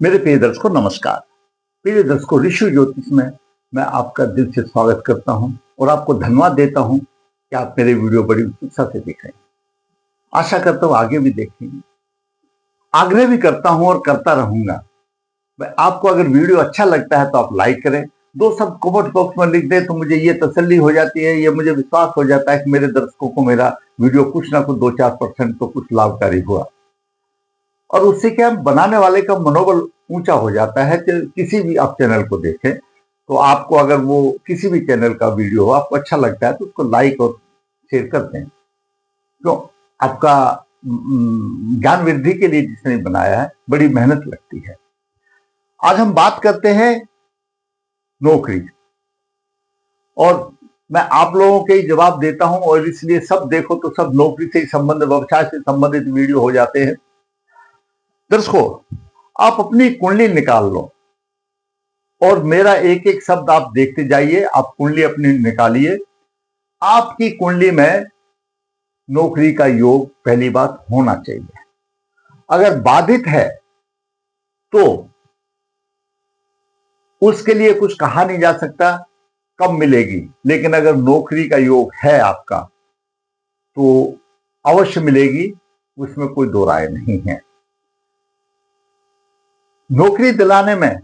मेरे प्रिय दर्शकों नमस्कार। प्रिय दर्शकों, ऋषि ज्योतिष में मैं आपका दिल से स्वागत करता हूं और आपको धन्यवाद देता हूं कि आप मेरे वीडियो बड़ी उत्सुकता से देख रहे हैं। आशा करता हूं आगे भी देखेंगे। आग्रह भी करता हूं और करता रहूंगा। आपको अगर वीडियो अच्छा लगता है तो आप लाइक करें। दो शब्द कमेंट बॉक्स में लिख दें तो मुझे ये तसल्ली हो जाती है, ये मुझे विश्वास हो जाता है कि मेरे दर्शकों को मेरा वीडियो कुछ ना कुछ 2-4% तो कुछ लाभकारी हुआ। और उससे क्या बनाने वाले का मनोबल ऊंचा हो जाता है। कि किसी भी आप चैनल को देखें तो आपको अगर वो किसी भी चैनल का वीडियो हो आपको अच्छा लगता है तो उसको लाइक और शेयर करते हैं। तो आपका ज्ञान वृद्धि के लिए जिसने बनाया है बड़ी मेहनत लगती है। आज हम बात करते हैं नौकरी, और मैं आप लोगों के ही जवाब देता हूं और इसलिए सब देखो तो सब नौकरी से संबंधित, व्यवसाय से संबंधित वीडियो हो जाते हैं। दर्शकों, आप अपनी कुंडली निकाल लो और मेरा एक एक शब्द आप देखते जाइए। आप कुंडली अपनी निकालिए। आपकी कुंडली में नौकरी का योग पहली बात होना चाहिए। अगर बाधित है तो उसके लिए कुछ कहा नहीं जा सकता कब मिलेगी, लेकिन अगर नौकरी का योग है आपका तो अवश्य मिलेगी, उसमें कोई दो राय नहीं है। नौकरी दिलाने में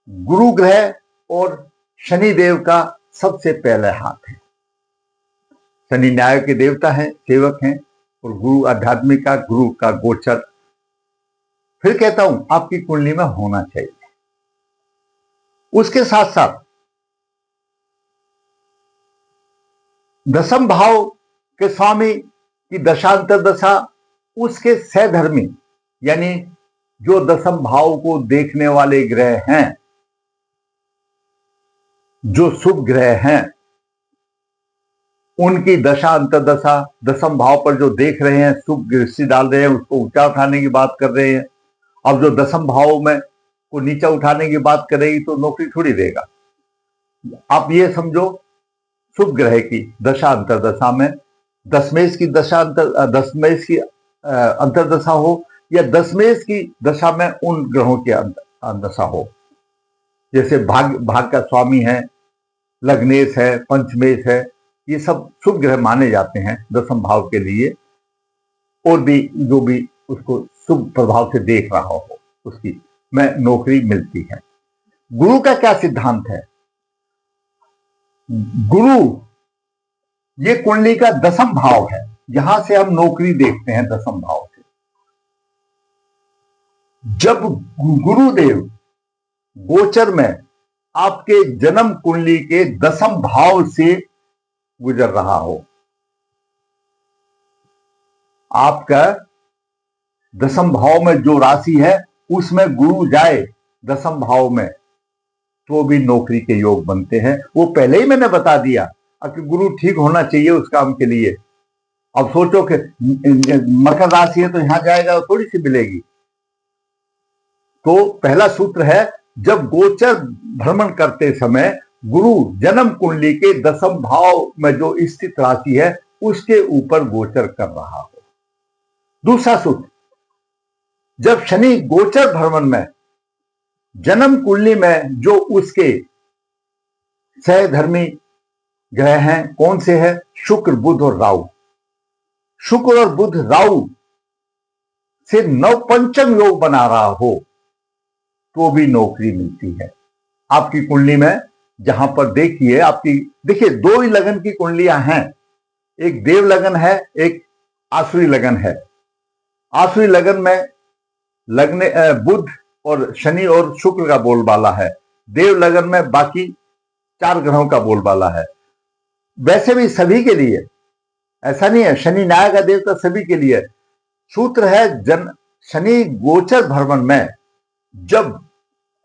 गुरु ग्रह और शनि देव का सबसे पहले हाथ है। शनि न्याय के देवता हैं, सेवक हैं, और गुरु आध्यात्मिक का, गुरु का गोचर फिर कहता हूं आपकी कुंडली में होना चाहिए। उसके साथ साथ दशम भाव के स्वामी की दशांतर दशा, उसके सहधर्मी यानी जो दशम भाव को देखने वाले ग्रह हैं, जो शुभ ग्रह हैं, उनकी दशा अंतर्दशा दशम भाव पर जो देख रहे हैं, शुभ दृष्टि डाल रहे हैं, उसको ऊंचा उठाने की बात कर रहे हैं। अब जो दशम भाव में को नीचा उठाने की बात करेगी तो नौकरी थोड़ी देगा। आप ये समझो, शुभ ग्रह की दशा अंतर्दशा में दशमेश की दशा दशमेश की अंतर्दशा हो या दशमेश की दशा में उन ग्रहों की दशा हो, जैसे भाग का स्वामी है, लग्नेश है, पंचमेश है, ये सब शुभ ग्रह माने जाते हैं दशम भाव के लिए। और भी जो भी उसको शुभ प्रभाव से देख रहा हो उसकी में नौकरी मिलती है। गुरु का क्या सिद्धांत है? गुरु ये कुंडली का दशम भाव है, यहां से हम नौकरी देखते हैं दशम भाव से। जब गुरुदेव गोचर में आपके जन्म कुंडली के दशम भाव से गुजर रहा हो, आपका दशम भाव में जो राशि है उसमें गुरु जाए दशम भाव में तो भी नौकरी के योग बनते हैं। वो पहले ही मैंने बता दिया कि गुरु ठीक होना चाहिए उस काम के लिए। अब सोचो कि मकर राशि है तो यहां जाएगा थोड़ी सी मिलेगी। तो पहला सूत्र है, जब गोचर भ्रमण करते समय गुरु जन्म कुंडली के दशम भाव में जो स्थित राशि है उसके ऊपर गोचर कर रहा हो। दूसरा सूत्र, जब शनि गोचर भ्रमण में जन्म कुंडली में जो उसके सहधर्मी ग्रह हैं, कौन से हैं? शुक्र, बुध और राहु। शुक्र और बुध राहु से नवपंचम योग बना रहा हो तो भी नौकरी मिलती है। आपकी कुंडली में जहां पर देखिए, देखिए दो ही लगन की कुंडलियां हैं, एक देव लगन है, एक आसुरी लगन है। आसुरी लगन में लगने बुध और शनि और शुक्र का बोलबाला है। देव लगन में बाकी 4 ग्रहों का बोलबाला है। वैसे भी सभी के लिए ऐसा नहीं है, शनि न्याय का देवता सभी के लिए। सूत्र है, शनि गोचर भ्रमण में जब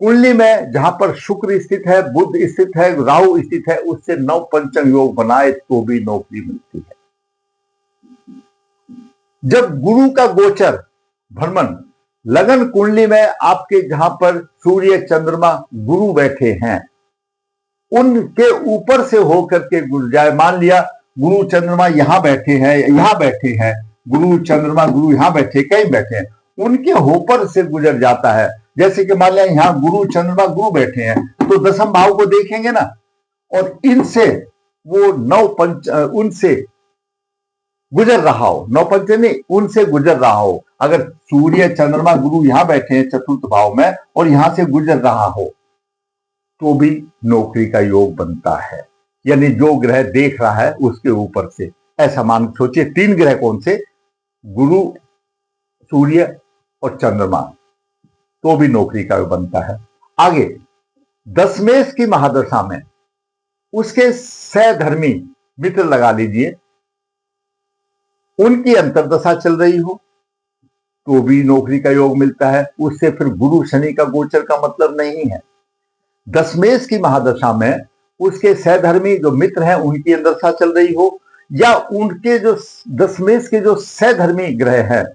कुंडली में जहां पर शुक्र स्थित है, बुध स्थित है, राहु स्थित है, उससे नवपंचम योग बनाए तो भी नौकरी मिलती है। जब गुरु का गोचर भ्रमण लगन कुंडली में आपके जहां पर सूर्य चंद्रमा गुरु बैठे हैं उनके ऊपर से होकर के गुजर जाए, मान लिया गुरु चंद्रमा यहां बैठे हैं, गुरु चंद्रमा गुरु यहां बैठे, कहीं बैठे हैं, उनके ऊपर से गुजर जाता है जैसे कि मान लिया यहां गुरु चंद्रमा गुरु बैठे हैं तो दसम भाव को देखेंगे ना, और इनसे वो नौ पंच उनसे गुजर रहा हो, नौ पंच नहीं, उनसे गुजर रहा हो। अगर सूर्य चंद्रमा गुरु यहां बैठे हैं चतुर्थ भाव में और यहां से गुजर रहा हो तो भी नौकरी का योग बनता है। यानी जो ग्रह देख रहा है उसके ऊपर से, ऐसा मान सोचिए। 3 ग्रह कौन से? गुरु, सूर्य और चंद्रमा, तो भी नौकरी का योग बनता है। आगे दशमेश की महादशा में उसके सहधर्मी मित्र लगा लीजिए, उनकी अंतर्दशा चल रही हो तो भी नौकरी का योग मिलता है। उससे फिर गुरु शनि का गोचर का मतलब नहीं है। दशमेश की महादशा में उसके सहधर्मी जो मित्र हैं उनकी अंतर्दशा चल रही हो, या उनके जो दशमेश के जो सहधर्मी ग्रह हैं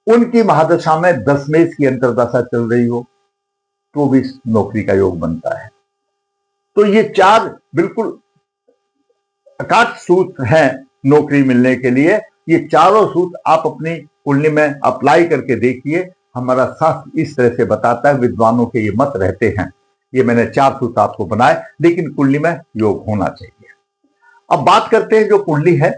उनकी महादशा में दशमेश की अंतर्दशा चल रही हो तो भी नौकरी का योग बनता है। तो ये 4 बिल्कुल अकाट सूत्र हैं नौकरी मिलने के लिए। ये चारों सूत्र आप अपनी कुंडली में अप्लाई करके देखिए। हमारा शास्त्र इस तरह से बताता है, विद्वानों के ये मत रहते हैं। ये मैंने 4 सूत्र आपको बनाए, लेकिन कुंडली में योग होना चाहिए। अब बात करते हैं जो कुंडली है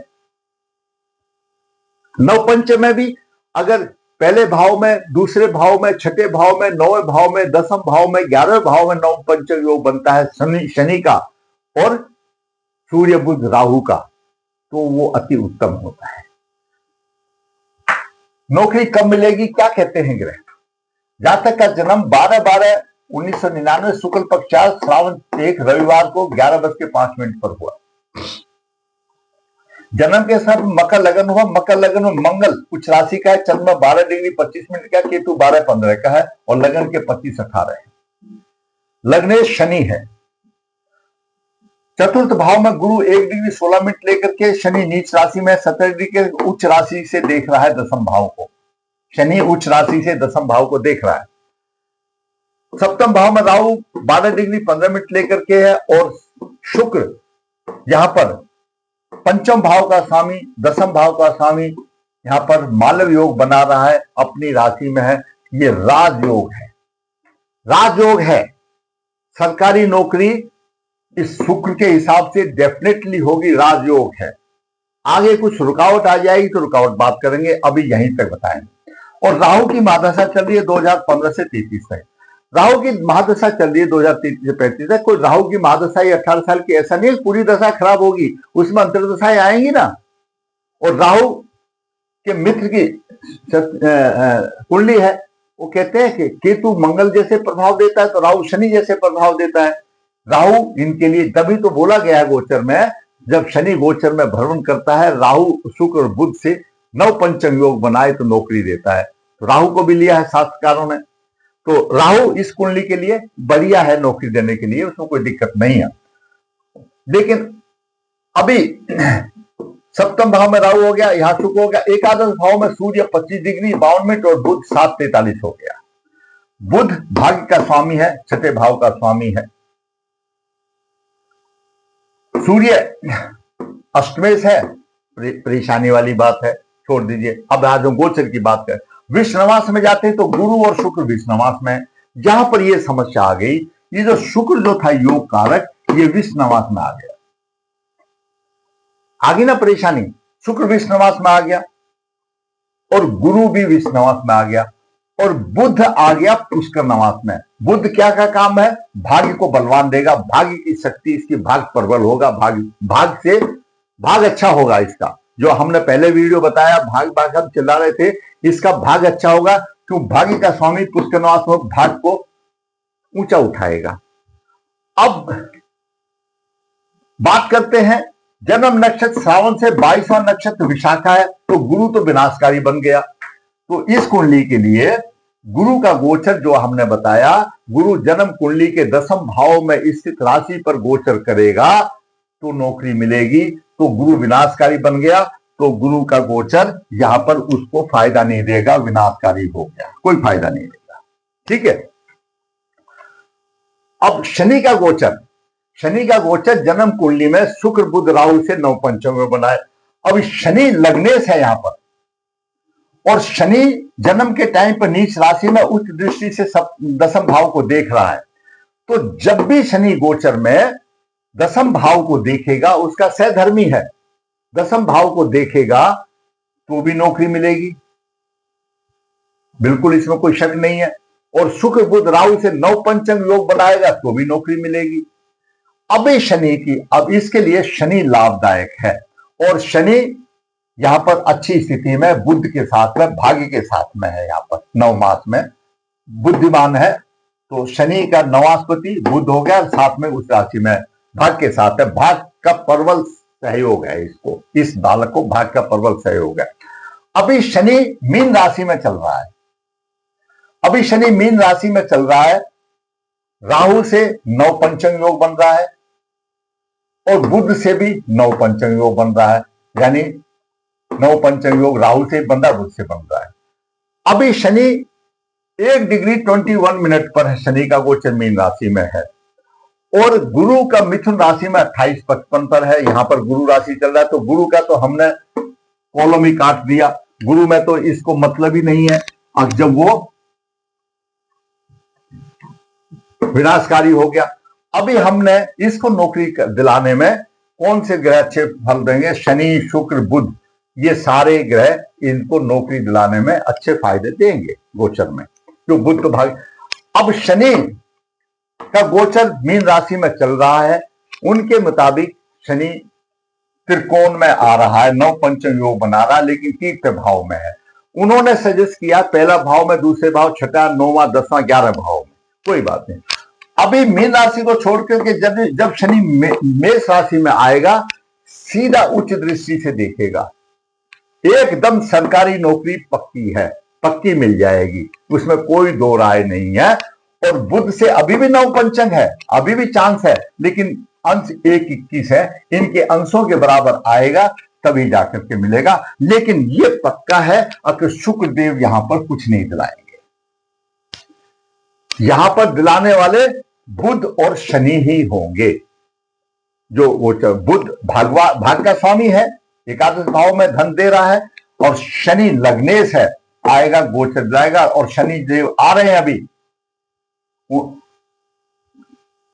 नवपंच में भी, अगर पहले भाव में, दूसरे भाव में, छठे भाव में, 9वें भाव में, 10वें भाव में, 11वें भाव में नवपंच योग बनता है शनि का और सूर्य बुध राहु का, तो वो अति उत्तम होता है। नौकरी कब मिलेगी? क्या कहते हैं ग्रह? जातक का जन्म 12/12/1999 शुक्ल पक्ष 4 श्रावण 1 रविवार को 11:05 पर हुआ। जन्म के साथ मकर लगन हुआ। मकर लगन में मंगल उच्च राशि का है, चंद्रमा 12°25' का, केतु 12:15 का है और लगन के 25-18 है। लग्नेश शनि है। चतुर्थ भाव में गुरु 1°16' लेकर के शनि नीच राशि में 17° के उच्च राशि से देख रहा है दसम भाव को। शनि उच्च राशि से दसम भाव को देख रहा है। सप्तम भाव में राहु 12°15' लेकर के है और शुक्र यहां पर पंचम भाव का स्वामी, दसम भाव का स्वामी, यहां पर मालव योग बना रहा है, अपनी राशि में है। ये राजयोग है, राजयोग है। सरकारी नौकरी इस शुक्र के हिसाब से डेफिनेटली होगी, राजयोग है। आगे कुछ रुकावट आ जाएगी तो रुकावट बात करेंगे, अभी यहीं तक बताएंगे। और राहु की महादशा चल रही है 2015 से 33 तक। राहु की महादशा चल रही है 2033 से 35 तक। कोई राहु की महादशा 18 साल की ऐसा नहीं है पूरी दशा खराब होगी, उसमें अंतर्दशाएं आएंगी ना। और राहु के मित्र की कुंडली है, वो कहते हैं कि केतु मंगल जैसे प्रभाव देता है तो राहु शनि जैसे प्रभाव देता है। राहु इनके लिए तभी तो बोला गया है गोचर में, जब शनि गोचर में भ्रमण करता है राहु शुक्र और बुध से नवपंचम योग बनाए तो नौकरी देता है। तो राहु को भी लिया है शास्त्रकारों ने। तो राहु इस कुंडली के लिए बढ़िया है नौकरी देने के लिए, उसमें कोई दिक्कत नहीं है। लेकिन अभी सप्तम भाव में राहु हो गया, यहां शुक्र हो गया। एकादश भाव में सूर्य 25°52' और बुध 7:43 हो गया। बुध भाग्य का स्वामी है, छठे भाव का स्वामी है। सूर्य अष्टमेश है, परेशानी वाली बात है, छोड़ दीजिए। अब आज हम गोचर की बात करें, विषनवास में जाते हैं तो गुरु और शुक्र विषनवास में। जहां पर यह समस्या आ गई, ये जो शुक्र जो था योग कारक, ये विषनवास में आ गया। आगे ना परेशानी, शुक्र विषनवास में आ गया और गुरु भी विषनवास में आ गया और बुध आ गया पुष्कर नवास में। बुध क्या का काम है? भाग्य को बलवान देगा, भाग्य की शक्ति इसकी, भाग्य प्रबल होगा, भाग्य से भाग अच्छा होगा इसका। जो हमने पहले वीडियो बताया, भाग हम चला रहे थे, इसका भाग अच्छा होगा क्यों? भाग्य का स्वामी पुष्कर नवास में भाग को ऊंचा उठाएगा। अब बात करते हैं, जन्म नक्षत्र श्रावण से 22वां नक्षत्र विशाखा है तो गुरु तो विनाशकारी बन गया। तो इस कुंडली के लिए गुरु का गोचर जो हमने बताया, गुरु जन्म कुंडली के दसम भाव में स्थित राशि पर गोचर करेगा तो नौकरी मिलेगी। तो गुरु विनाशकारी बन गया तो गुरु का गोचर यहां पर उसको फायदा नहीं देगा, विनाशकारी हो गया, कोई फायदा नहीं देगा। ठीक है। अब शनि का गोचर, शनि का गोचर जन्म कुंडली में शुक्र बुध राहु से नवपंचम में बनाए। अब शनि लग्नेश है यहां पर और शनि जन्म के टाइम पर नीच राशि में उच्च दृष्टि से दसम भाव को देख रहा है। तो जब भी शनि गोचर में दसम भाव को देखेगा, उसका सहधर्मी है, दसम भाव को देखेगा तो भी नौकरी मिलेगी, बिल्कुल इसमें कोई शक नहीं है। और शुक्र बुध राहु से नव पंचम योग बनाएगा तो भी नौकरी मिलेगी। अब शनि की, अब इसके लिए शनि लाभदायक है, और शनि यहां पर अच्छी स्थिति में बुध के साथ में, भाग्य के साथ में है। यहां पर 9 मास में बुद्धिमान है, तो शनि का नवास्पति बुध हो गया, साथ में उस राशि में भाग्य के साथ है। भाग्य का प्रबल सहयोग है, इसको, इस बालक को भाग्य का प्रबल सहयोग है। अभी शनि मीन राशि में चल रहा है, अभी शनि मीन राशि में चल रहा है, राहु से नव पंचम योग बन रहा है और बुध से भी नव पंचम योग बन रहा है, यानी नव पंचम योग राहु से बन रहा है, बुध से बन रहा है। अभी शनि 1 डिग्री 21 मिनट पर है, शनि का गोचर मीन राशि में है, और गुरु का मिथुन राशि में 28-55 पर है। यहां पर गुरु राशि चल रहा है, तो गुरु का तो हमने कॉलम ही काट दिया, गुरु में तो इसको मतलब ही नहीं है। अब जब वो विनाशकारी हो गया, अभी हमने इसको नौकरी दिलाने में कौन से ग्रह अच्छे फल देंगे? शनि, शुक्र, बुध, ये सारे ग्रह इनको नौकरी दिलाने में अच्छे फायदे देंगे गोचर में, जो बुध तो भाग। अब शनि का गोचर मीन राशि में चल रहा है, उनके मुताबिक शनि त्रिकोण में आ रहा है, नव पंचम योग बना रहा है, लेकिन तीर्थ भाव में है। उन्होंने सजेस्ट किया पहला भाव में, दूसरे भाव, छठा, 9वां, 10वां, 11 भाव में, कोई बात नहीं। अभी मीन राशि को छोड़ करके जब शनि मेष राशि में आएगा, सीधा उच्च दृष्टि से देखेगा, एकदम सरकारी नौकरी पक्की है, पक्की मिल जाएगी, उसमें कोई दो राय नहीं है। और बुध से अभी भी नव पंचम है, अभी भी चांस है, लेकिन अंश 1-21 है, इनके अंशों के बराबर आएगा तभी जाकर के मिलेगा। लेकिन ये पक्का है कि शुक्र देव यहां पर कुछ नहीं दिलाएंगे, यहां पर दिलाने वाले बुध और शनि ही होंगे। जो वो बुध भाग का स्वामी है, एकादश भाव में धन दे रहा है, और शनि लग्नेश है, आएगा गोचर दिलाएगा। और शनि देव आ रहे हैं अभी,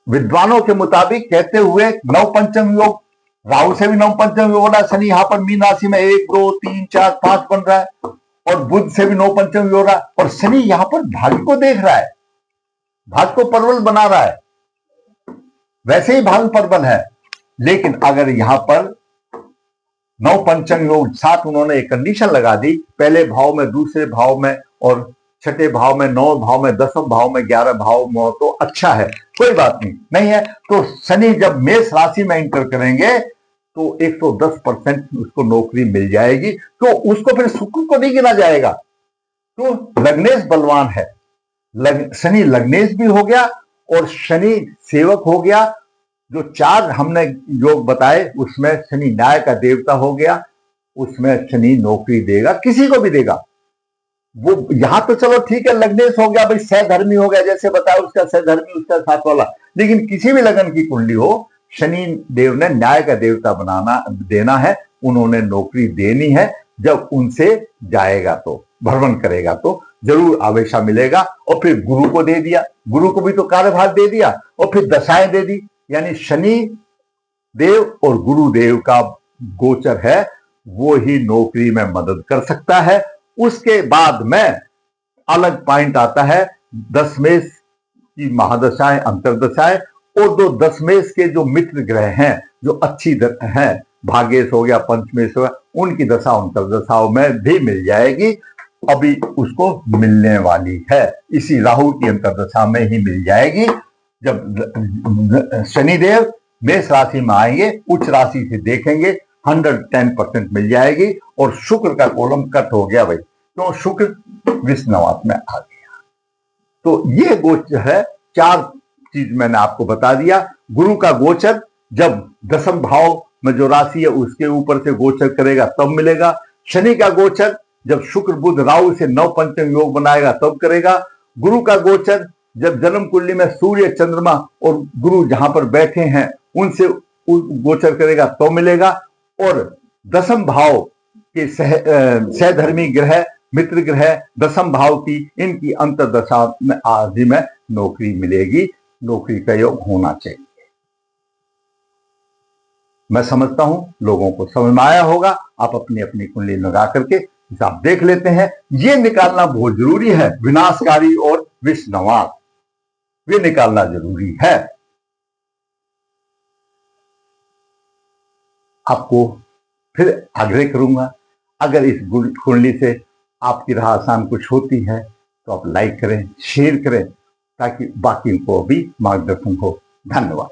विद्वानों के मुताबिक कहते हुए नव पंचम योग, राहु से भी नव पंचम योग हो रहा है, शनि यहां पर मीन राशि में 1, 2, 3, 4, 5 बन रहा है, और बुध से भी नव पंचम योग हो रहा है, और शनि यहां पर भाग्य को देख रहा है, भाग्य को प्रबल बना रहा है। वैसे ही भाग्य प्रबल है, लेकिन अगर यहां पर नव पंचम योग साथ उन्होंने एक कंडीशन लगा दी, पहले भाव में, दूसरे भाव में, और छठे भाव में, 9 भाव में, 10वें भाव में, 11 भाव में, तो अच्छा है, कोई बात नहीं है। तो शनि जब मेष राशि में एंटर करेंगे तो 110% उसको नौकरी मिल जाएगी, तो उसको फिर शुक्र को नहीं गिना जाएगा। तो लग्नेश बलवान है, शनि लग्नेश भी हो गया और शनि सेवक हो गया। जो 4 हमने योग बताए उसमें शनि न्याय का देवता हो गया, उसमें शनि नौकरी देगा, किसी को भी देगा। वो यहां तो चलो ठीक है, लग्नेश हो गया भाई, सहधर्मी हो गया, जैसे बताया उसका सहधर्मी, उसका साथ वाला, लेकिन किसी भी लगन की कुंडली हो, शनि देव ने न्याय का देवता देना है, उन्होंने नौकरी देनी है। जब उनसे जाएगा तो, भ्रमण करेगा तो जरूर आवेशा मिलेगा। और फिर गुरु को दे दिया, गुरु को भी तो कार्यभार दे दिया, और फिर दशाएं दे दी, यानी शनि देव और गुरुदेव का गोचर है, वो ही नौकरी में मदद कर सकता है। उसके बाद में अलग पॉइंट आता है, दशमेश की महादशाएं, अंतरदशाएं, और 2 दशमेश के जो मित्र ग्रह हैं, जो अच्छी हैं, भाग्येश हो गया, पंचमेश हो गया, उनकी दशा अंतरदशाओं में भी मिल जाएगी। अभी उसको मिलने वाली है, इसी राहु की अंतरदशा में ही मिल जाएगी। जब शनिदेव मेष राशि में आएंगे, उच्च राशि से देखेंगे, 110% मिल जाएगी। और शुक्र का कॉलम कट हो गया भाई, तो शुक्र विष्णुवात में आ गया। तो ये गोचर है, 4 चीज मैंने आपको बता दिया। गुरु का गोचर जब दशम भाव में जो राशि है उसके ऊपर से गोचर करेगा तब मिलेगा। शनि का गोचर जब शुक्र बुध राहु से नव पंचम योग बनाएगा तब करेगा। गुरु का गोचर जब जन्म कुंडली में सूर्य, चंद्रमा और गुरु जहां पर बैठे हैं उनसे गोचर करेगा तो मिलेगा। और दशम भाव के सहधर्मी ग्रह मित्र ग्रह दशम भाव की इनकी अंतर्दशा में आज ही में नौकरी मिलेगी, नौकरी का योग होना चाहिए। मैं समझता हूं लोगों को समझ में आया होगा। आप अपनी अपनी कुंडली लगा करके हिसाब देख लेते हैं। ये निकालना बहुत जरूरी है, विनाशकारी और विषनाश, ये निकालना जरूरी है। आपको फिर आग्रह करूंगा, अगर इस कुंडली से आपकी राह आसान कुछ होती है तो आप लाइक करें, शेयर करें, ताकि बाकी को भी मार्गदर्शन हो। धन्यवाद।